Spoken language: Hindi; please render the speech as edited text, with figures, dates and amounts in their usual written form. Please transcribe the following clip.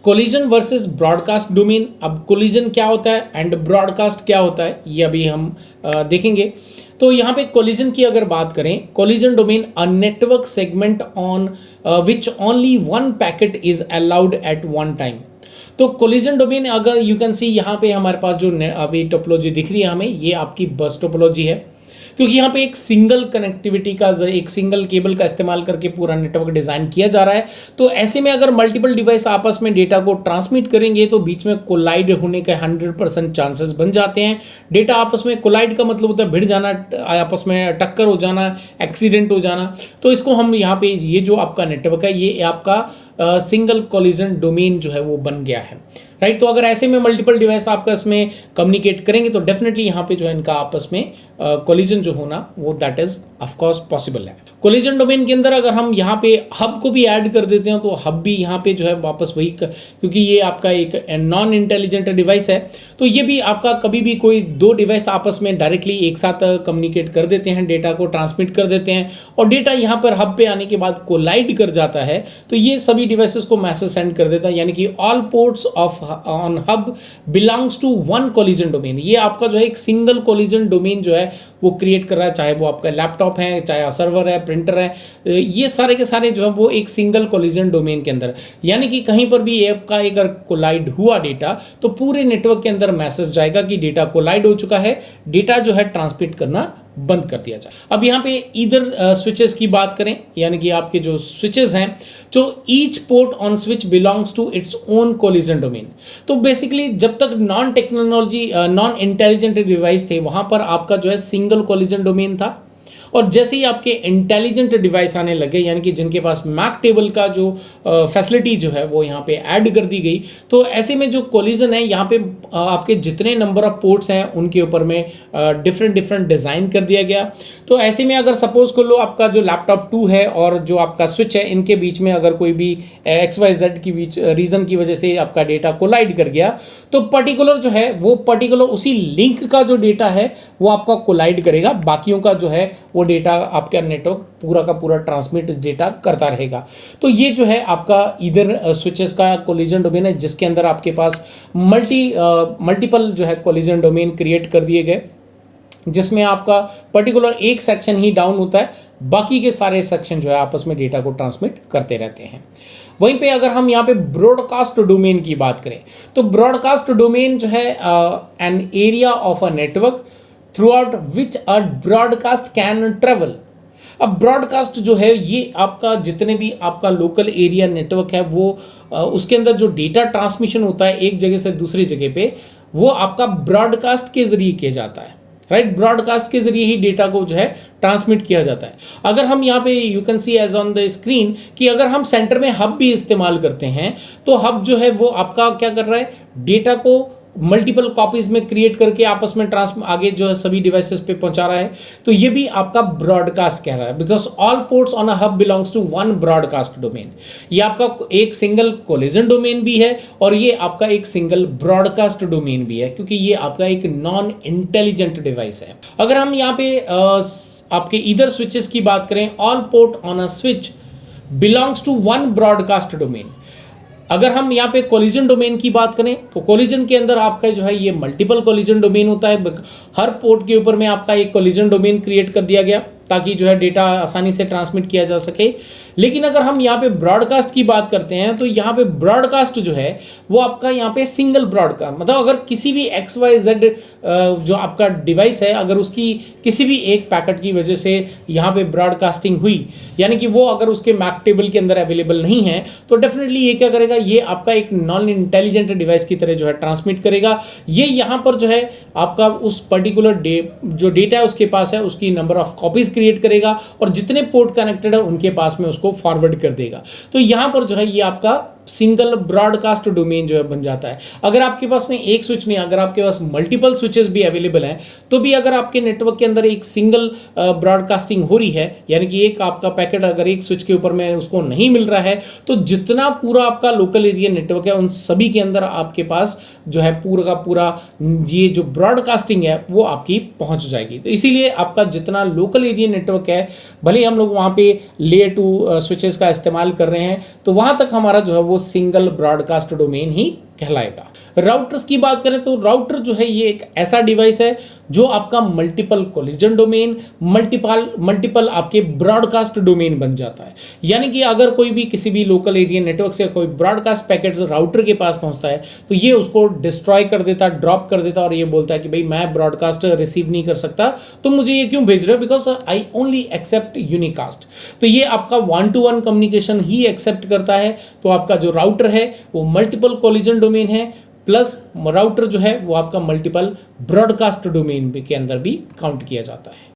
Collision versus broadcast domain. अब कोलिजन क्या होता है एंड ब्रॉडकास्ट क्या होता है ये अभी हम देखेंगे। तो यहाँ पे कोलिजन की अगर बात करें, collision domain a network segment on which only one packet is allowed at one time. तो कोलिजन डोमेन अगर यू कैन सी यहाँ पे हमारे पास जो अभी टोपोलॉजी दिख रही है हमें, ये आपकी बस टोपोलॉजी है, क्योंकि यहाँ पे एक सिंगल कनेक्टिविटी का, एक सिंगल केबल का इस्तेमाल करके पूरा नेटवर्क डिजाइन किया जा रहा है। तो ऐसे में अगर मल्टीपल डिवाइस आपस में डेटा को ट्रांसमिट करेंगे तो बीच में कोलाइड होने के 100% चांसेस बन जाते हैं। डेटा आपस में कोलाइड का मतलब होता है भिड़ जाना, आपस में टक्कर हो जाना, एक्सीडेंट हो जाना। तो इसको हम यहाँ पे, ये जो आपका नेटवर्क है ये आपका सिंगल कोलिजन डोमेन जो है वो बन गया है, राइट। तो अगर ऐसे में मल्टीपल डिवाइस आपस में कम्युनिकेट करेंगे तो डेफिनेटली यहाँ पे जो है इनका आपस में कोलिजन जो होना वो that is of course possible है। कोलिजन डोमेन के अंदर अगर हम यहाँ पे हब को भी ऐड कर देते हैं तो हब भी यहाँ पे जो है वापस वही क्योंकि ये आपका एक नॉन इंटेलिजेंट डिवाइस है, तो ये भी आपका कभी भी कोई दो डिवाइस आपस में डायरेक्टली एक साथ कम्युनिकेट कर देते हैं, डेटा को ट्रांसमिट कर देते हैं और डेटा यहाँ पर हब पे आने के बाद कोलाइड कर जाता है, तो ये सभी डिवाइसेस को मैसेज सेंड कर देता है। यानी कि all ports of on hub belongs to one collision domain. ये आपका जो है एक सिंगल कोलिजन डोमेन जो है वो क्रिएट कर रहा है, चाहे वो आपका लैपटॉप है, चाहे सर्वर है, प्रिंटर है, ये सारे के सारे जो है वो एक सिंगल कोलिजन डोमेन के अंदर। यानी कि कहीं पर भी आपका अगर कोलाइड हुआ डेटा तो पूरे नेटवर्क के अंदर मैसेज जाएगा कि डेटा कोलाइड हो चुका है, डेटा जो है ट्रांसमिट करना बंद कर दिया जाए। अब यहाँ पे इधर स्विचेस की बात करें, यानी कि आपके जो स्विचेस हैं, जो each port on switch belongs to its own collision domain. तो बेसिकली जब तक नॉन इंटेलिजेंट डिवाइस थे वहां पर आपका जो है सिंगल कोलिजन डोमेन था, और जैसे ही आपके इंटेलिजेंट डिवाइस आने लगे, यानी कि जिनके पास मैक टेबल का जो फैसिलिटी जो है वो यहाँ पे ऐड कर दी गई, तो ऐसे में जो कोलिजन है यहाँ पे आपके जितने नंबर ऑफ पोर्ट्स हैं उनके ऊपर में डिफरेंट डिज़ाइन कर दिया गया। तो ऐसे में अगर सपोज कर लो आपका जो लैपटॉप 2 है और जो आपका स्विच है, इनके बीच में अगर कोई भी XYZ की बीच रीज़न की वजह से आपका डेटा कोलाइड कर गया, तो पर्टिकुलर जो है वो पर्टिकुलर उसी लिंक का जो डेटा है वो आपका कोलाइड करेगा, बाकियों का जो है वो डेटा आपका नेटवर्क पूरा का पूरा ट्रांसमिट डेटा करता रहेगा। तो ये जो है आपका इधर स्विचेस का कोलिजन डोमेन है, जिसके अंदर आपके पास मल्टीपल जो है कोलिजन डोमेन क्रिएट कर दिए गए, जिसमें आपका पर्टिकुलर एक सेक्शन ही डाउन होता है, बाकी के सारे सेक्शन जो है आपस में डेटा को ट्रांसमिट करते रहते हैं। वहीं पे अगर हम यहाँ पे ब्रॉडकास्ट डोमेन की बात करें तो ब्रॉडकास्ट डोमेन जो है an area of a network through out which a broadcast can travel. अब ब्रॉडकास्ट जो है ये आपका जितने भी आपका लोकल एरिया नेटवर्क है वो उसके अंदर जो डेटा ट्रांसमिशन होता है एक जगह से दूसरी जगह पे, वो आपका ब्रॉडकास्ट के जरिए किया जाता है, राइट। ब्रॉडकास्ट के जरिए ही डेटा को जो है ट्रांसमिट किया जाता है। अगर हम यहाँ पे you can see as on the screen कि अगर हम सेंटर में हब भी इस्तेमाल करते हैं तो हब जो है वो आपका क्या कर रहा है, डेटा को मल्टीपल कॉपीज में क्रिएट करके आपस में आगे जो है सभी डिवाइसेस पे पहुंचा रहा है। तो ये भी आपका ब्रॉडकास्ट कह रहा है, because all ports on a hub belongs to one broadcast domain. ये आपका एक सिंगल कोलिजन डोमेन भी है और ये आपका एक सिंगल ब्रॉडकास्ट डोमेन भी है, क्योंकि ये आपका एक नॉन इंटेलिजेंट डिवाइस है। अगर हम यहाँ पे आपके इधर स्विचेस की बात करें, all port on a switch belongs to one broadcast domain. अगर हम यहाँ पे कोलिजन डोमेन की बात करें तो कोलिजन के अंदर आपका जो है ये मल्टीपल कोलिजन डोमेन होता है। हर पोर्ट के ऊपर में आपका एक कोलिजन डोमेन क्रिएट कर दिया गया ताकि जो है डेटा आसानी से ट्रांसमिट किया जा सके। लेकिन अगर हम यहाँ पे ब्रॉडकास्ट की बात करते हैं तो यहाँ पे ब्रॉडकास्ट जो है वो आपका यहाँ पे सिंगल ब्रॉडकास्ट, मतलब अगर किसी भी XYZ जो आपका डिवाइस है अगर उसकी किसी भी एक पैकेट की वजह से यहाँ पे ब्रॉडकास्टिंग हुई, यानी कि वो अगर उसके मैक टेबल के अंदर अवेलेबल नहीं है, तो डेफिनेटली ये क्या करेगा, ये आपका एक नॉन इंटेलिजेंट डिवाइस की तरह जो है ट्रांसमिट करेगा। ये यहाँ पर जो है आपका उस पर्टिकुलर जो डेटा है उसके पास है उसकी नंबर ऑफ कॉपीज क्रिएट करेगा और जितने पोर्ट कनेक्टेड है उनके पास में उसको फॉरवर्ड कर देगा। तो यहां पर जो है ये आपका सिंगल ब्रॉडकास्ट डोमेन जो है बन जाता है। अगर आपके पास में एक स्विच नहीं, अगर आपके पास मल्टीपल स्विचेस भी अवेलेबल हैं तो भी अगर आपके नेटवर्क के अंदर एक सिंगल ब्रॉडकास्टिंग हो रही है, यानी कि एक आपका पैकेट अगर एक स्विच के ऊपर में उसको नहीं मिल रहा है, तो जितना पूरा आपका लोकल एरिया नेटवर्क है उन सभी के अंदर आपके पास जो है पूरा का पूरा ये जो ब्रॉडकास्टिंग है वो आपकी पहुंच जाएगी। तो इसीलिए आपका जितना लोकल एरिया नेटवर्क है, भले हम लोग वहाँ पे लेयर 2 स्विचेस का इस्तेमाल कर रहे हैं, तो वहाँ तक हमारा जो है वो सिंगल ब्रॉडकास्ट डोमेन ही कहलाएगा। राउटर्स की बात करें तो राउटर जो है ये एक ऐसा डिवाइस है जो आपका मल्टीपल कोलिजन डोमेन, मल्टीपल आपके ब्रॉडकास्ट डोमेन बन जाता है। यानी कि अगर कोई भी किसी भी लोकल एरिया नेटवर्क से कोई ब्रॉडकास्ट पैकेट राउटर के पास पहुंचता है तो ये उसको डिस्ट्रॉय कर देता, ड्रॉप कर देता और ये बोलता है कि भाई मैं ब्रॉडकास्ट रिसीव नहीं कर सकता, तो मुझे ये क्यों भेज रहे हो, because I only accept unicast. तो ये आपका 1-to-1 कम्युनिकेशन ही एक्सेप्ट करता है। तो आपका जो राउटर है वो मल्टीपल कोलिजन डोमेन है, प्लस राउटर जो है वो आपका मल्टीपल ब्रॉडकास्ट डोमेन के अंदर भी काउंट किया जाता है।